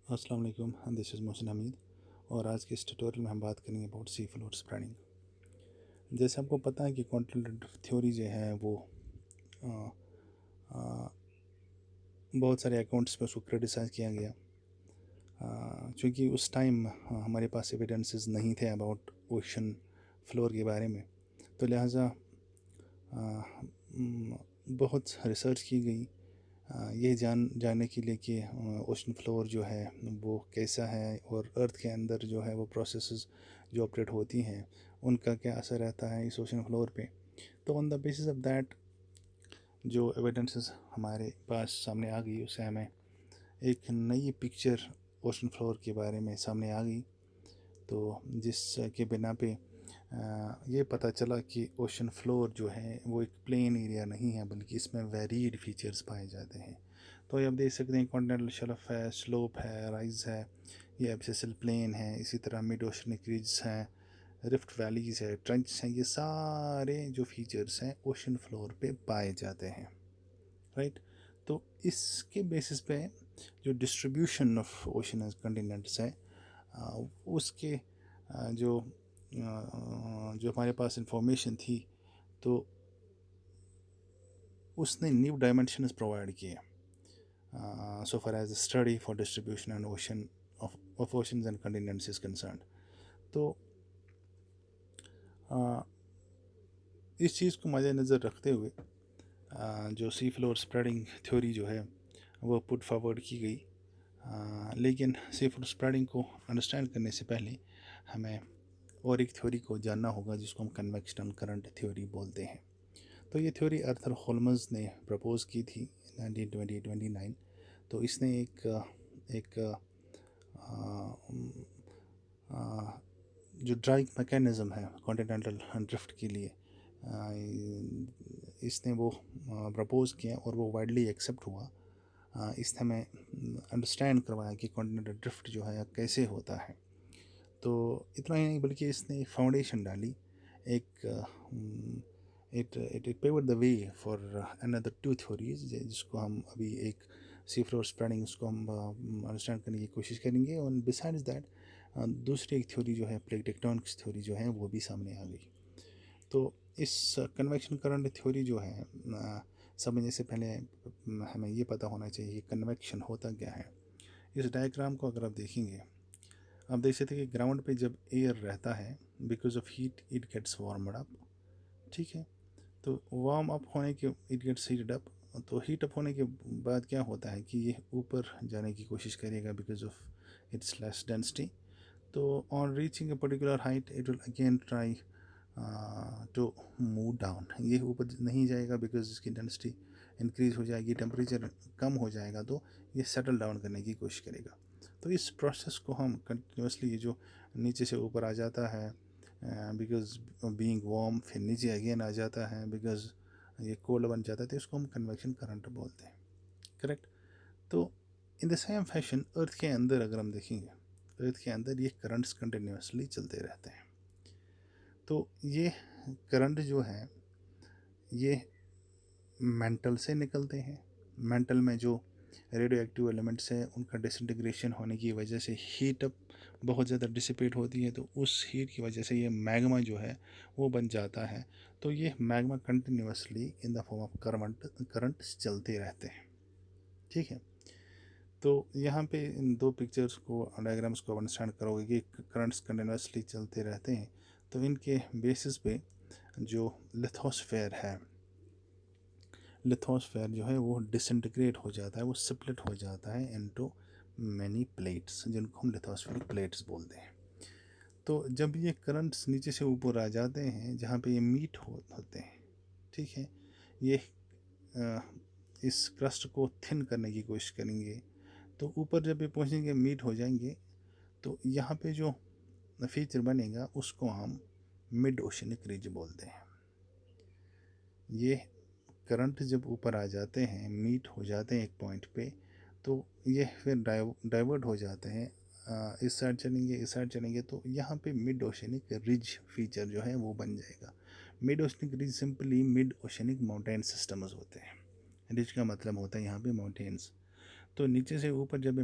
अस्सलाम वालेकुम, this is Mohsin Hamid. और आज के इस ट्यूटोरियल में हम बात करेंगे अबाउट सी फ्लोर स्प्रेडिंग। जैसे आपको पता है कि कॉन्टिनेंटल थ्योरी जो है वो अ, अ, बहुत सारे अकाउंट्स में उसको क्रिटिसाइज़ किया गया, क्योंकि उस टाइम हमारे पास एविडेंसेस नहीं थे अबाउट ओशन फ्लोर के बारे में। तो लिहाजा बहुत रिसर्च की गई ये जानने के लिए कि ओशन फ्लोर जो है वो कैसा है और अर्थ के अंदर जो है वो प्रोसेसेस जो ऑपरेट होती हैं उनका क्या असर रहता है इस ओशन फ्लोर पे। तो on the basis of that जो एविडेंसेस हमारे पास सामने आ गई उससे हमें एक नई पिक्चर ओशन फ्लोर के बारे में सामने आ गई। तो जिसके बिना पे ये पता चला कि ओशन फ्लोर जो है वो एक प्लेन एरिया नहीं है बल्कि इसमें वेरीड फीचर्स पाए जाते हैं। तो ये आप देख सकते हैं कॉन्टिनेंटल शेल्फ है, स्लोप है, राइज है, ये एब्सिसल प्लेन है, इसी तरह मिड ओशनिक रिज हैं, रिफ्ट वैलीज है, ट्रेंच हैं, ये सारे जो फीचर्स हैं ओशन फ्लोर पे पाए जाते हैं, राइट। तो इसके बेसिस पे जो डिस्ट्रीब्यूशन ऑफ ओशन कंटिनेंट्स है उसके जो हमारे पास इंफॉर्मेशन थी तो उसने न्यू डायमेंशंस प्रोवाइड किए so far as the study for distribution and of oceans and continents is concerned। तो इस चीज़ को मद्देनज़र रखते हुए जो सी फ्लोर स्प्रेडिंग थ्योरी जो है वो पुट फॉरवर्ड की गई। लेकिन सी फ्लोर स्प्रेडिंग को अंडरस्टैंड करने से पहले हमें और एक थ्योरी को जानना होगा जिसको हम कन्वेक्शन करंट थ्योरी बोलते हैं। तो ये थ्योरी आर्थर होल्मज़ ने प्रपोज़ की थी 1929। तो इसने एक जो ड्राइव मैकेनिज़्म है कॉन्टिनेंटल ड्रिफ्ट के लिए इसने वो प्रपोज़ किया और वो वाइडली एक्सेप्ट हुआ। इसने हमें अंडरस्टैंड करवाया कि कॉन्टिनेंटल ड्रिफ्ट जो है कैसे होता है। तो इतना ही नहीं बल्कि इसने फाउंडेशन डाली एक it paved the way for another two theories जिसको हम अभी एक सी फ्लोर स्प्रेडिंग उसको हम अंडरस्टैंड करने की कोशिश करेंगे। और बिसाइड्स दैट दूसरी एक थ्योरी जो है प्लेट टेक्टोनिक्स थ्योरी जो है वो भी सामने आ गई। तो इस कन्वेक्शन करंट थ्योरी जो है समझने से पहले हमें ये पता होना चाहिए कि कन्वेक्शन होता क्या है। इस डायग्राम को अगर आप देखेंगे आप देख सकते हैं कि ग्राउंड पे जब एयर रहता है because of heat it gets warmed up, ठीक है। तो वार्म अप होने के इट गेट्स हीटेड अप, तो हीट अप होने के बाद क्या होता है कि ये ऊपर जाने की कोशिश करेगा because of its less density. तो on reaching a particular height it will again try to move down, ये ऊपर नहीं जाएगा बिकॉज इसकी डेंसिटी इंक्रीज हो जाएगी, टेम्परेचर कम हो जाएगा, तो ये सेटल डाउन करने की कोशिश करेगा। तो इस प्रोसेस को हम कंटिन्यूसली ये जो नीचे से ऊपर आ जाता है बिकॉज बीइंग वार्म, फिर नीचे अगेन आ जाता है बिकॉज ये कोल्ड बन जाता है, तो इसको हम कन्वेक्शन करंट बोलते हैं, करेक्ट। तो इन द सेम फैशन अर्थ के अंदर अगर हम देखेंगे अर्थ के अंदर ये करंट्स कंटिन्यूसली चलते रहते हैं। तो ये करंट जो है ये मेंटल से निकलते हैं। मेंटल में जो रेडियो एक्टिव एलिमेंट्स हैं उनका डिसइंटीग्रेशन होने की वजह से हीट अप बहुत ज़्यादा डिसिपेट होती है, तो उस हीट की वजह से ये मैग्मा जो है वो बन जाता है। तो ये magma continuously in the form of current चलते रहते हैं, ठीक है। तो यहाँ पे इन दो पिक्चर्स को डायग्राम्स को अंडरस्टैंड करोगे कि करंट्स कंटिन्यूसली चलते रहते हैं। तो इनके बेसिस पे जो लिथोस्फेयर है, लिथोस्फेयर जो है वो डिसइंटीग्रेट हो जाता है, वो स्प्लिट हो जाता है इनटू मैनी प्लेट्स जिनको हम लिथोस्फेरिक प्लेट्स बोलते हैं। तो जब ये करंट्स नीचे से ऊपर आ जाते हैं जहाँ पे ये मीट होते हैं, ठीक है, ये अ, इस क्रस्ट को थिन करने की कोशिश करेंगे। तो ऊपर जब ये पहुँचेंगे मीट हो जाएंगे, तो यहाँ पे जो फीचर बनेगा उसको हम मिड ओशनिक रिज बोलते हैं। ये करंट जब ऊपर आ जाते हैं मीट हो जाते हैं एक पॉइंट पे, तो ये फिर डाइवर्ट हो जाते हैं, इस साइड चलेंगे इस साइड चलेंगे, तो यहाँ पे मिड ओशनिक रिज फीचर जो है वो बन जाएगा। Mid oceanic ridge simply mid oceanic mountain systems होते हैं। रिज का मतलब होता है यहाँ पे माउंटेन्स। तो नीचे से ऊपर जब ये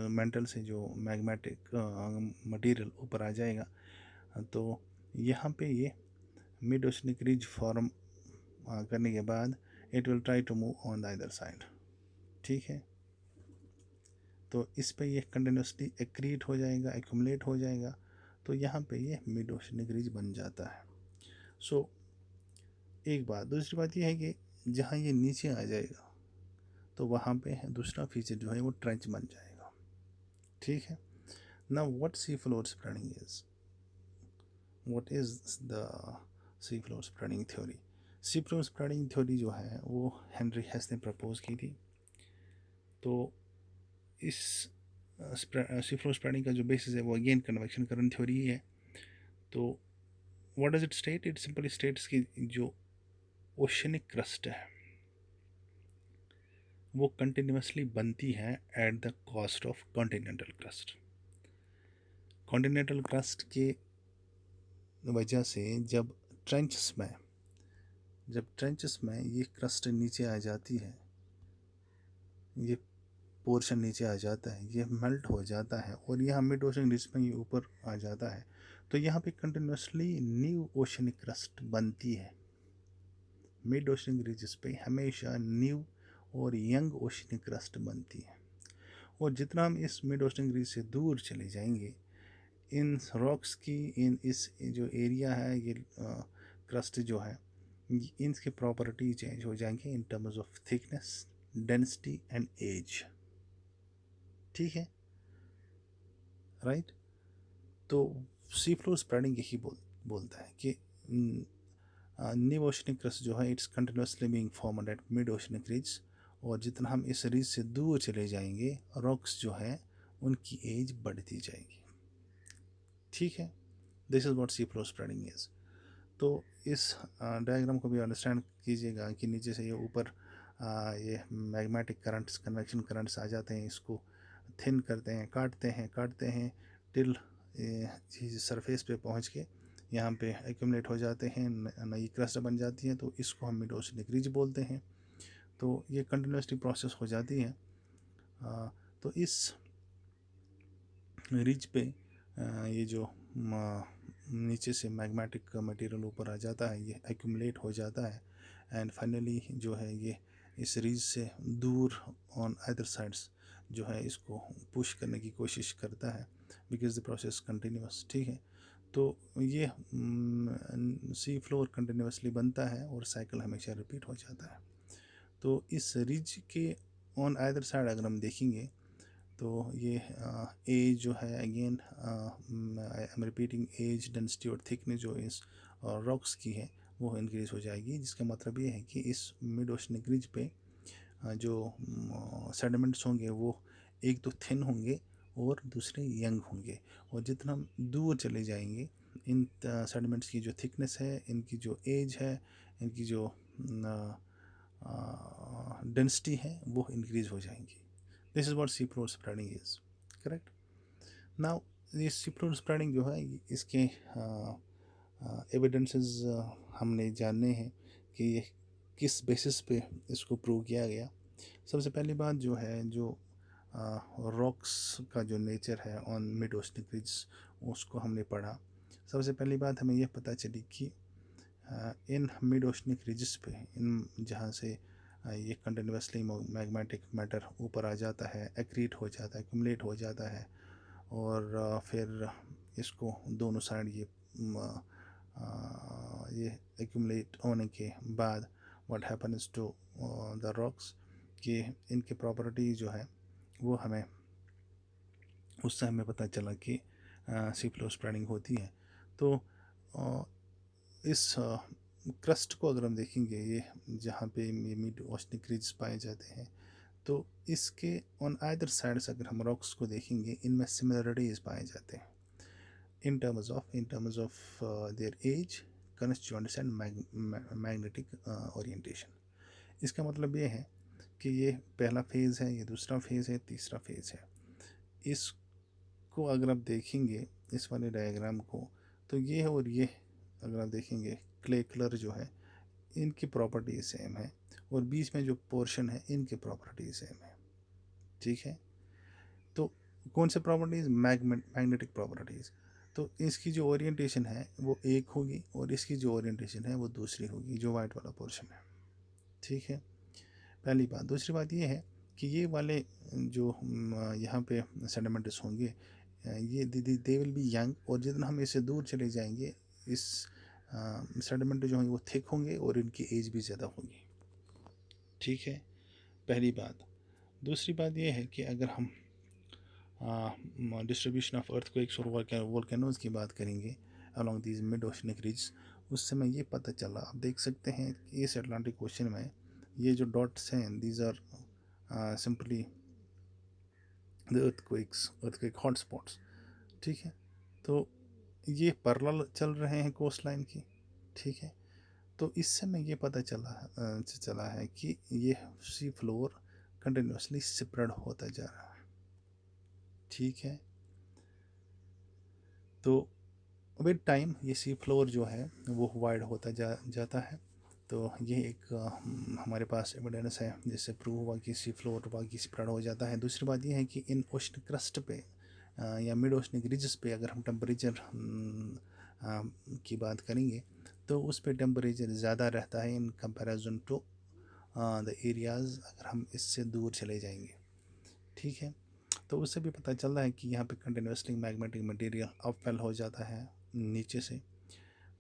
मेंटल से जो मैग्मेटिक मटेरियल ऊपर आ जाएगा, तो यहाँ पे ये मिड ओशनिक रिज फॉर्म करने के बाद it will try to move on the other side. ठीक है, तो इस पे ये कंटिन्यूसली एक्रीट हो जाएगा, एक्यूमुलेट हो जाएगा, तो यहाँ पे ये मिड ओशनिक रिज बन जाता है। सो एक बात, दूसरी बात ये है कि जहाँ ये नीचे आ जाएगा तो वहाँ पे दूसरा फीचर जो है वो ट्रेंच बन जाएगा। ठीक है, now what sea floor spreading is, what is the sea floor spreading theory? Sea floor spreading theory जो है वो हेनरी हेस ने प्रपोज की थी। तो इस सी फ्लोर स्प्रेडिंग का जो बेसिस है वो अगेन कन्वेक्शन करंट थ्योरी ही है। तो what does it state? It simply states कि जो ओशनिक क्रस्ट है वो कंटिन्यूसली बनती है at the cost of continental crust. Continental crust के वजह से जब ट्रेंचेस में ये क्रस्ट नीचे आ जाती है, ये पोर्शन नीचे आ जाता है, ये मेल्ट हो जाता है और यहाँ मिड ओशन रिज में ये ऊपर आ जाता है, तो यहाँ पे कंटिन्यूसली न्यू ओशनिक क्रस्ट बनती है। मिड ओशनिक रिजेस पे हमेशा न्यू और यंग ओशनिक क्रस्ट बनती है। और जितना हम इस मिड ओशनिक रिज से दूर चले जाएंगे, इन रॉक्स की इस जो एरिया है, ये क्रस्ट जो है, इनकी प्रॉपर्टी चेंज हो जाएंगे in terms of thickness, density and age. ठीक है, राइट। तो सी फ्लोर स्प्रेडिंग यही बोलता है कि न्यू ओशनिक क्रस्ट जो है it's continuously being formed at mid oceanic ridge, और जितना हम इस रिज से दूर चले जाएंगे रॉक्स जो है उनकी एज बढ़ती जाएगी। ठीक है, this is what sea floor spreading is. तो इस डायग्राम को भी अंडरस्टैंड कीजिएगा कि नीचे से ये ऊपर ये मैग्मेटिक करंट्स, कन्वेक्शन करंट्स आ जाते हैं, इसको थिन करते हैं, काटते हैं टिल सरफेस पे पहुंच के यहाँ पे एक्यूमुलेट हो जाते हैं, नई क्रस्ट बन जाती है, तो इसको हम मिड ओशनिक रिज बोलते हैं। तो ये कंटिन्यूसली प्रोसेस हो जाती है। तो इस रिज पे ये जो नीचे से मैग्मेटिक मटेरियल ऊपर आ जाता है, ये एक्यूमुलेट हो जाता है एंड फाइनली जो है ये इस रिज से दूर ऑन अदर साइड्स जो है इसको पुश करने की कोशिश करता है, बिकॉज द प्रोसेस कंटिन्यूस। ठीक है, तो ये सी फ्लोर कंटिन्यूसली बनता है और साइकिल हमेशा रिपीट हो जाता है। तो इस रिज के ऑन अदर साइड अगर हम देखेंगे तो ये एज जो है again I am repeating, age, density और थिकनेस जो इस रॉक्स की है वो इंक्रीज हो जाएगी, जिसका मतलब ये है कि इस मिड ओशनिक रिज पे जो सेडिमेंट्स होंगे वो एक तो थिन होंगे और दूसरे यंग होंगे, और जितना हम दूर चले जाएंगे इन सेडिमेंट्स की जो थिकनेस है, इनकी जो एज है, इनकी जो डेंसिटी है वो इंक्रीज हो जाएंगी। This is what sea floor spreading is, correct. Now ये सी फ्लोर स्प्रेडिंग जो है इसके एविडेंसेस हमने जानने हैं कि ये किस बेसिस पे इसको प्रूव किया गया। सबसे पहली बात जो है, जो रॉक्स का जो नेचर है ऑन मिड ओशनिक रिज उसको हमने पढ़ा। सबसे पहली बात हमें यह पता चली कि इन मिड ओशनिक रिजेस पे, इन जहाँ से ये कंटिन्यूसली मैग्मेटिक मैटर ऊपर आ जाता है, एक्रीट हो जाता है, एक्यूमुलेट हो जाता है, और फिर इसको दोनों साइड ये एक्यूमुलेट होने के बाद what happens to the rocks, कि इनकी प्रॉपर्टी जो है वो हमें उससे हमें पता चला कि सी फ्लोर स्प्रेडिंग होती है। तो इस क्रस्ट को अगर हम देखेंगे, ये जहाँ पे मिड ओशनिक रिज पाए जाते हैं, तो इसके ऑन आइदर साइड्स अगर हम रॉक्स को देखेंगे, इनमें सिमिलरिटीज पाए जाते हैं in terms of their age, constituents and magnetic orientation. इसका मतलब ये है कि ये पहला फेज़ है, ये दूसरा फेज़ है, तीसरा फेज़ है। इसको अगर आप देखेंगे इस वाले डायग्राम को, तो ये और ये अगर आप देखेंगे क्ले कलर जो है इनकी प्रॉपर्टी सेम है, और बीच में जो पोर्शन है इनकी प्रॉपर्टी सेम है। ठीक है। तो कौन से प्रॉपर्टीज़, मैग्नेटिक प्रॉपर्टीज़। तो इसकी जो ओरिएंटेशन है वो एक होगी और इसकी जो ओरिएंटेशन है वो दूसरी होगी, जो वाइट वाला पोर्शन है। ठीक है, पहली बात। दूसरी बात ये है कि ये वाले जो यहाँ पे सेडिमेंट्स होंगे, ये दे विल बी यंग, और जितना हम इससे दूर चले जाएंगे इस सेडिमेंट जो होंगे वो थिक होंगे और इनकी एज भी ज़्यादा होगी। ठीक है, पहली बात। दूसरी बात ये है कि अगर हम डिस्ट्रीब्यूशन ऑफ अर्थक्वेक्स और वोल्केनोज की बात करेंगे along these mid oceanic ridge, उस समय ये पता चला, आप देख सकते हैं कि इस अटलांटिक ओशन में ये जो डॉट्स हैं, these are simply the earthquake hotspots. ठीक है, तो ये पैरेलल चल रहे हैं कोस्ट लाइन की। ठीक है, तो इससे में ये पता चला है कि ये सी फ्लोर कंटिन्यूसली स्प्रेड होता जा रहा है। ठीक है, तो विद टाइम ये सी फ्लोर जो है वो वाइड होता जाता है। तो ये एक हमारे पास एविडेंस है जिससे प्रूव हुआ कि सी फ्लोर बाकी स्प्रेड हो जाता है। दूसरी बात ये है कि इन ओशन क्रस्ट पे या मिड ओशनिक रिजेस पे अगर हम टेम्परेचर की बात करेंगे तो उस पर टेम्परेचर ज़्यादा रहता है in comparison to the areas अगर हम इससे दूर चले जाएंगे। ठीक है, तो उससे भी पता चल रहा है कि यहाँ पे continuously magnetic material up fail हो जाता है नीचे से।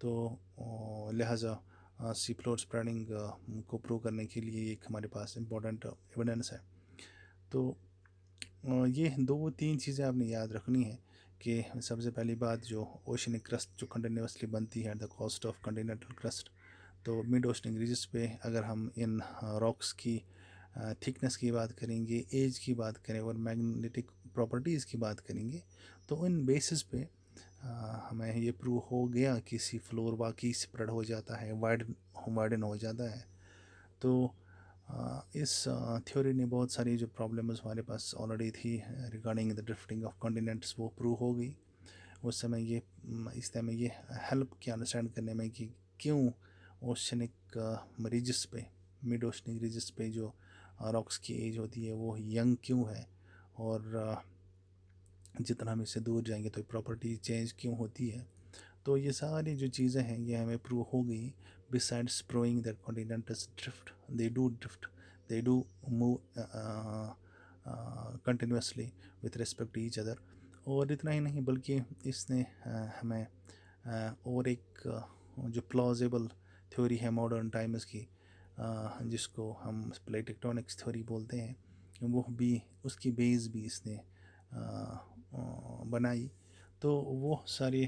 तो लिहाजा सी फ्लोर स्प्रेडिंग को प्रूव करने के लिए एक हमारे पास इम्पोर्टेंट एविडेंस है। तो ये दो तीन चीज़ें आपने याद रखनी है कि सबसे पहली बात, जो ओशनिक क्रस्ट जो कंटिन्यूसली बनती है at the cost of continental crust, तो मिड ओशनिक रीजस पे अगर हम इन रॉक्स की थिकनेस की बात करेंगे, एज की बात करें और मैग्नेटिक प्रॉपर्टीज़ की बात करेंगे, तो इन बेसिस पे हमें ये प्रूव हो गया कि सी फ्लोर वाकई स्प्रेड हो जाता है, वाइडन हो जाता है। तो इस थ्योरी ने बहुत सारी जो प्रॉब्लम्स हमारे पास ऑलरेडी थी regarding the drifting of continents वो प्रूव हो गई। उस समय ये इस समय ये हेल्प किया अंडरस्टैंड करने में कि क्यों ओशनिक रीजस पे, मिड ओशनिक रीजस पे जो रॉक्स की एज होती है वो यंग क्यों है, और जितना हम इससे दूर जाएंगे तो प्रॉपर्टी चेंज क्यों होती है। तो ये सारी जो चीज़ें हैं ये हमें प्रूव हो गई। Besides proving that continentals drift, they do move continuously with respect to each other. और इतना ही नहीं बल्कि इसने हमें और एक जो प्लॉजेबल थ्योरी है मॉडर्न टाइम्स की, जिसको हम प्लेट टेक्टोनिक्स थ्योरी बोलते हैं, वो भी उसकी बेस भी इसने बनाई। तो वो सारी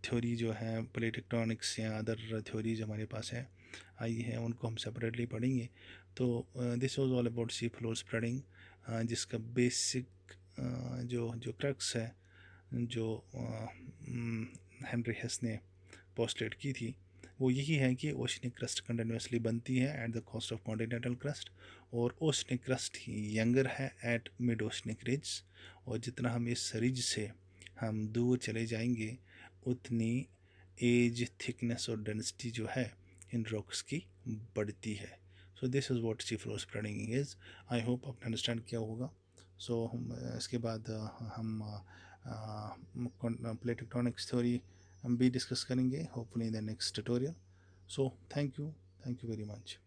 थ्योरी जो है प्लेट टेक्टोनिक्स या अदर थ्योरीज हमारे पास है आई है, उनको हम सेपरेटली पढ़ेंगे। तो this was all about sea floor spreading, जिसका बेसिक जो जो क्रक्स है, जो हेनरी हेस ने पोस्टलेट की थी, वो यही है कि ओशनिक क्रस्ट कंटिन्यूसली बनती है at the cost of continental crust, और ओशनिक क्रस्ट ही यंगर है एट मिड ओशनिक रिज, और जितना हम इस रिज से हम दूर चले जाएंगे उतनी एज, थिकनेस और डेंसिटी जो है इन रॉक्स की बढ़ती है। So this is what sea floor spreading is. I hope आपने अंडरस्टैंड किया होगा। सो इसके बाद हम प्लेट टेक्टोनिक्स थ्योरी हम भी डिस्कस करेंगे hopefully in the next tutorial. So thank you very much.